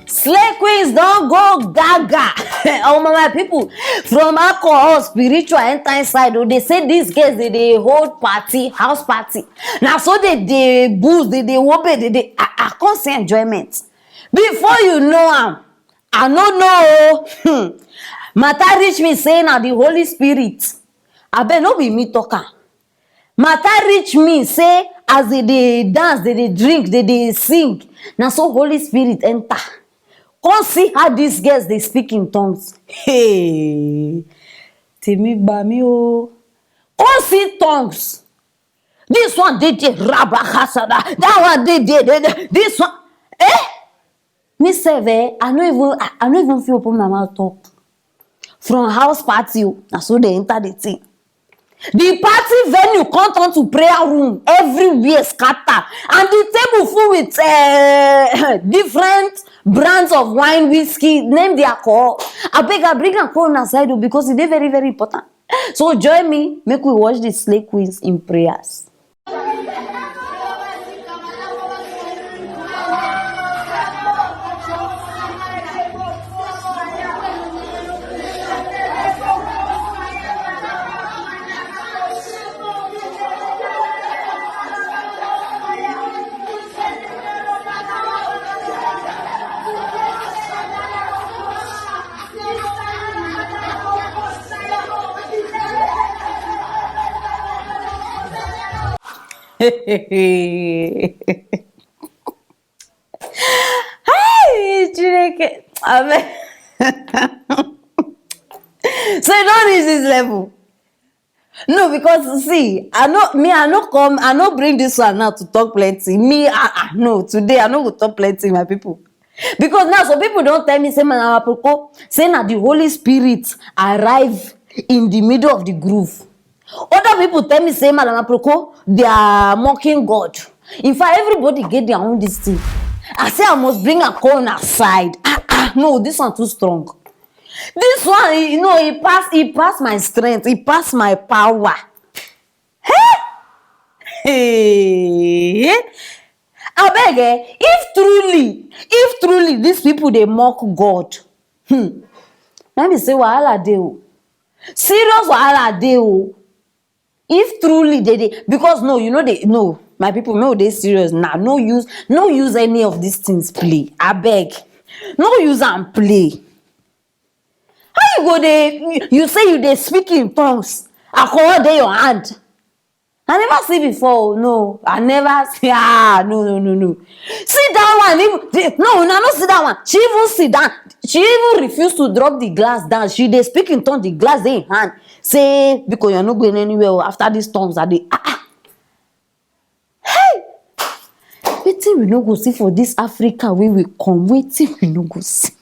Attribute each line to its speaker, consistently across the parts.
Speaker 1: Slay queens don't go gaga. Oh my people, from alcohol, spiritual enter inside. Oh, they say these girls they hold party, house party. Now so they booze, they whoop it, they I can't say enjoyment. Before you know I don't know. Matter reach me saying now the Holy Spirit. I bet no be me talker. Matter reach me say as they dance, they drink, they sing. Now so Holy Spirit enter. Come see how these girls they speak in tongues. Hey, Temi Bami o. Come see tongues. This one did rabakasada. That one did this one. Eh? Me say I don't even feel open my mouth talk. From house party, na so they enter the thing. The party venue come turn to prayer room, everywhere scatter, and the table full with different brands of wine, whiskey, name the alcohol. I bring alcohol aside because it's very, very important. So join me, make we watch the slay queens in prayers. Hey, Chineke. Amen. So you don't reach this level. No, because see, I no bring this one now to talk plenty. No, today I no go talk plenty, my people. Because now some people don't tell me, say man, say now the Holy Spirit arrive in the middle of the groove. Other people tell me, say Madam Aproko, they are mocking God. In fact, everybody get their own this thing. I say I must bring a corner aside. No, this one too strong. This one, you know, he passed my strength, he passed my power. Hey, I beg, if truly these people they mock God, let me say wahala dey o. Serious wahala dey o. If truly they because no, you know they no, my people know they serious now. No use any of these things play. I beg, no use and play. How you go there? You say you they speak in tongues. I call there your hand. I never see before. No, I never see. No. See that one. No, see that one. She even sit down. She even refused to drop the glass down. She they speak in tongues. The glass in hand. Say because you're not going anywhere after these tongues are they. Hey, wetin we no go see for this Africa where we come. Wetin we no go see.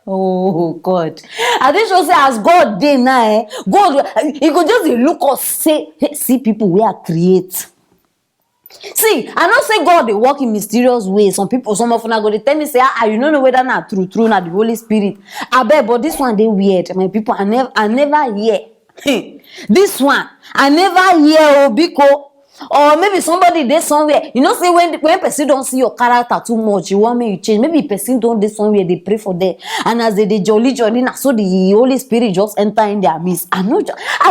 Speaker 1: Oh God! I think so say as God dey now, God he go just look us say, hey, see people we are create. See, I not say God they work in mysterious ways. Some of them go they tell me say, you don't know whether not true, not the Holy Spirit. I bet, but this one they weird. My people, I never hear. This one I never hear Obiko. Or maybe somebody there somewhere. You know, say when person don't see your character too much, you want me to change. Maybe person don't there somewhere, they pray for them. And as they jolly, now so the Holy Spirit just enter in their midst. I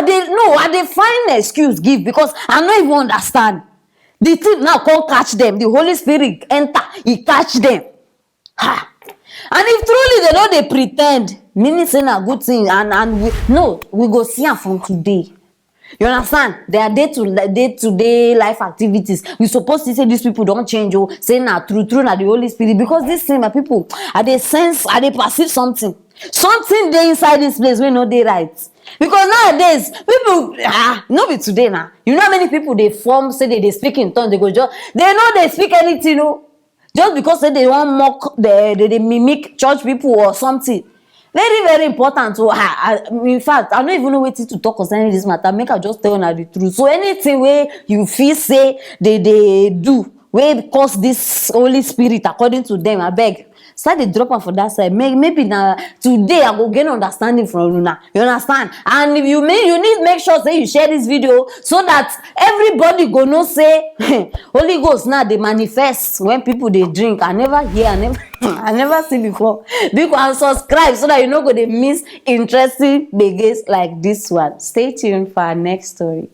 Speaker 1: they find an excuse give because I don't even understand. The thing now can't catch them. The Holy Spirit enter, he catch them. And if truly they know they pretend, meaning saying a good thing, and we go see them from today. You understand? They are day-to-day life activities. We supposed to say these people don't change. Say na true, na the Holy Spirit. Because this thing, my people, they sense, they perceive something. Something they inside this place we know they right. Because nowadays, people, no be today now. You know how many people they form, say they speak in tongues, they know they speak anything, just because say they want mock, they mimic church people or something. Very, very important. So, in fact, I don't even know what to talk concerning this matter. Make I just tell you the truth. So, anything where you feel say they do, where cause this Holy Spirit according to them, I beg, start the dropper for that side. Maybe now today I go gain understanding from Luna. You understand? And if you need make sure say you share this video so that everybody go know say Holy Ghost now they manifest when people they drink. I never hear. I never see before. Because subscribe so that you no go dey miss interesting gbeges like this one. Stay tuned for our next story.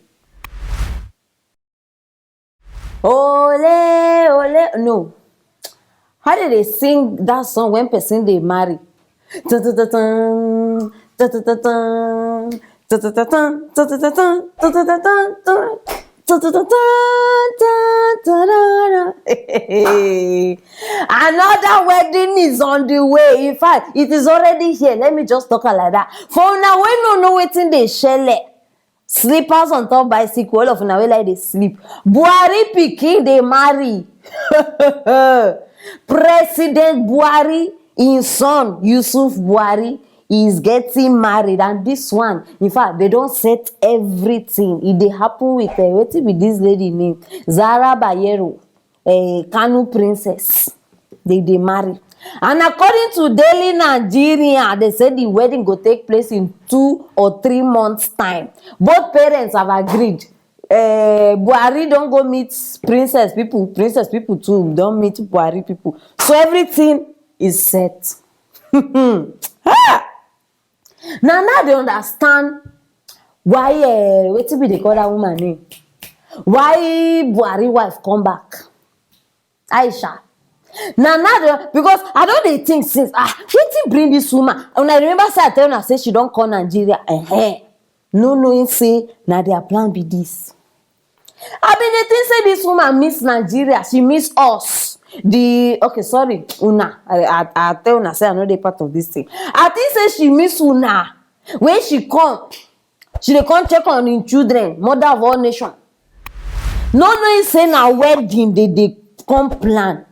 Speaker 1: Ole, ole, no. How did they sing that song when person dey marry? Dun, dun, dun, dun, dun, dun, dun, dun, dun, dun, dun, dun, dun, dun, dun, dun, dun, dun, dun. Dun, dun, dun, dun, dun, dun, dun. Another wedding is on the way. In fact, it is already here. Let me just talk like that. For now, we no know wetin dey shele. Slippers on top bicycle, all of una wey like dey sleep. Buhari pikin dey marry. President Buhari, his son Yusuf Buhari, is getting married, and this one, in fact, they don set everything. E dey happen with wetin be this lady name? Zara Bayero, Kano princess. They marry. And according to Daily Nigeria, they say the wedding go take place in 2 or 3 months' time. Both parents have agreed. Buhari don go meet princess people too don meet Buhari people. So everything is set. Now they understand why wetin be dey call that woman name? Why Buhari wife come back? Aisha. Now because I don dey think since wetin bring this woman? And I remember say I tell una say she don come Nigeria. No knowing say na their plan be this. I been dey think say this woman miss Nigeria, she miss us. Una. I tell una say I no dey part of this thing. I think say she miss una. When she come, she dey come check on im children, mother of all nation. No knowing say na wedding dey come plan.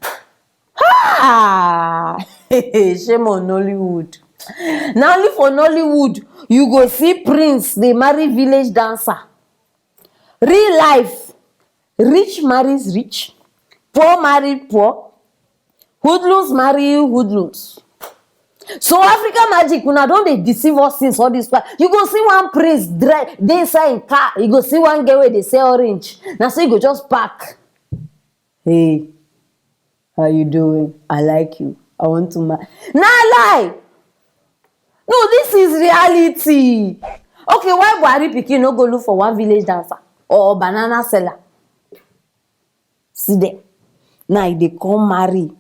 Speaker 1: Shame on Nollywood. Na only for Nollywood you go see prince dey marry village dancer. Real life, rich marries rich, poor marry poor, hoodlums marry hoodlums. So Africa magic, una don dey deceive us since all this while. You go see one prince dey inside im car, you go see one girl wey dey sell orange. Na so you go just park. Hey, how you doing? I like you. I want to marry. Na lie. No, this is reality. Okay, why Buhari pikin no go look for one village dancer or banana seller? See them. Now they come marry.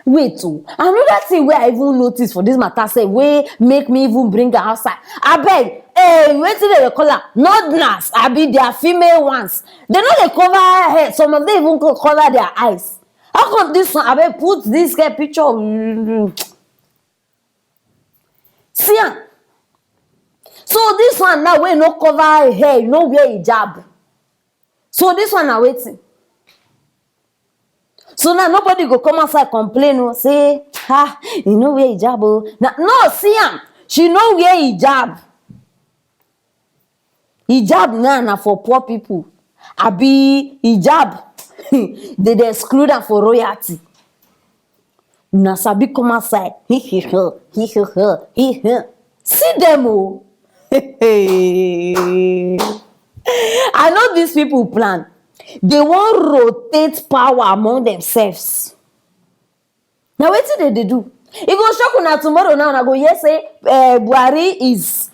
Speaker 1: Wait, another thing wey I even notice for this matter say wey make me even bring her outside. Abeg, wetin dey call her? Northerners, abi their female ones. They no dey cover her head. Some of them even cover their eyes. How come this one? Abeg put this girl picture. See am. So this one now wey no cover her hair, no wear hijab. So this one na wetin? So now nobody go come outside complain say, you no wear hijab o. No, see am. She no wear hijab. Hijab now na for poor people. Abi hijab they exclude am for royalty. Una sabi come outside. See them o. I know these people plan. They wan rotate power among themselves. Now wetin dey do? E go shock una tomorrow now una go hear say Buhari is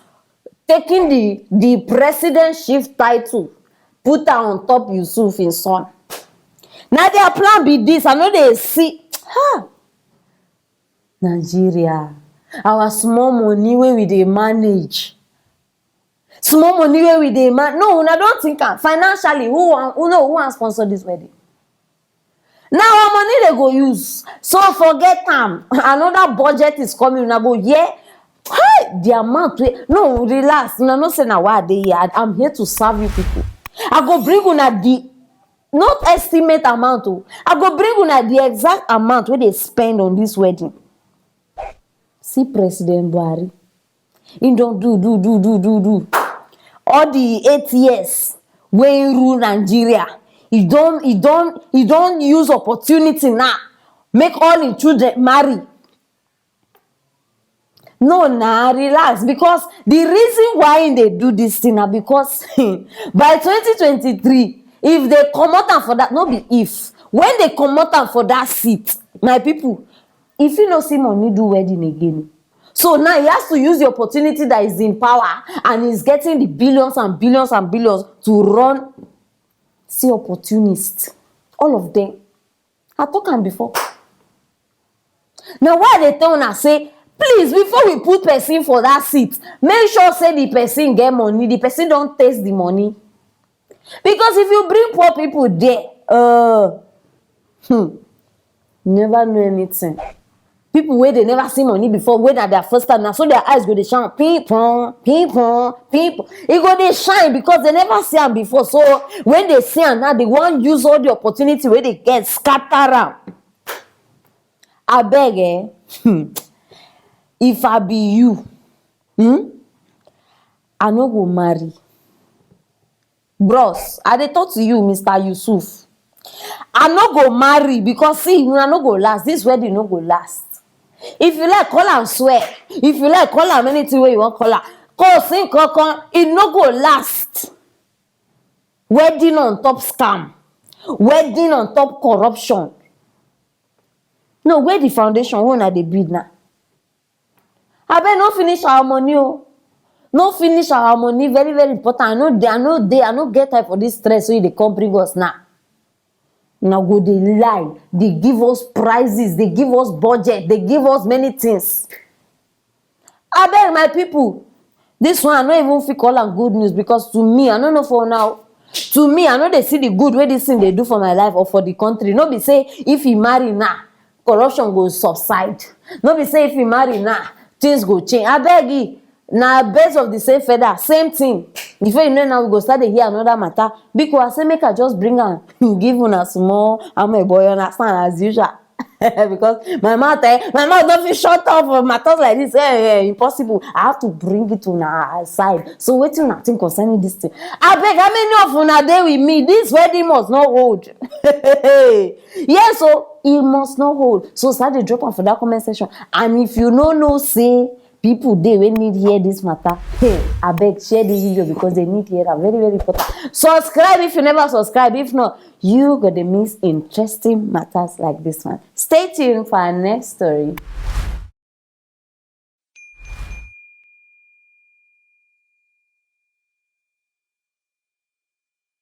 Speaker 1: taking the presidentship title, put am on top Yusuf im son. Na their plan be this. I no dey see. Nigeria, our small money wey we dey manage. Small money wey we dey no, una don think am financially. Who wan sponsor this wedding? Now our money they go use. So forget am. Another budget is coming. Una go hear the amount. No, relax. Una no say na why I dey here. I'm here to serve you people. I go bring una the not estimate amount. I go bring una the exact amount wey they spend on this wedding. See President Buhari. He don do. All the 8 years wey he rule Nigeria, he don't use opportunity now make all him children marry. No, relax, because the reason why they do this thing na because by 2023, if they comot am for that, no be if, when they comot am for that seat, my people, if you no see money do wedding again. So now he has to use the opportunity that is in power and he's getting the billions and billions and billions to run. See opportunists, all of them. I talk am before. Now why they tell una say, please, before we put person for that seat, make sure say the person get money, the person don't taste the money. Because if you bring poor people there, never know anything. People where they never see money before, when at their first time, now so their eyes go dey shine, people. It go dey shine because they never see them before. So when they see them now, they want use all the opportunity where they get scatter am. Abeg, if I be you, I no go marry. Bros, I dey talk to you, Mr. Yusuf. I no go marry because see, una no go last. This wedding no go last. If you like, call am swear. If you like, call am anything wey you wan call am. Call sing kankan, e no go last. Wedding on top scam. Wedding on top corruption. No, where the foundation wey una dey build now? Abeg no finish our money o. No finish our money, very very important. I no get time for this stress wey dey come bring us now. Now go dey lie, they give us prizes, they give us budget, they give us many things. Abeg my people, this one I no even fit call am good news because to me, I no know for now. To me, I no dey see the good wey this thing dey do for my life or for the country. No be say if he marry now, corruption go subside. No be say if he marry now, things go change. Abeg, na birds of the same feather, same thing. Before you know now, we go start to hear another matter. Because I say make I just bring am, give una small. I'm a boy, understand as usual. Because my mouth don't feel shut up for matters like this. Impossible. I have to bring it to una side. So wetin una think concerning this thing? Abeg, how many of una dey with me? This wedding must not hold. Yes, so it must not hold. So start to drop am for that comment section. And if you no know, say people dey wey need hear this matter, hey, abeg share this video because they need hear am. Very very important. Subscribe if you never subscribe. If not, you gonna miss interesting matters like this one. Stay tuned for our next story.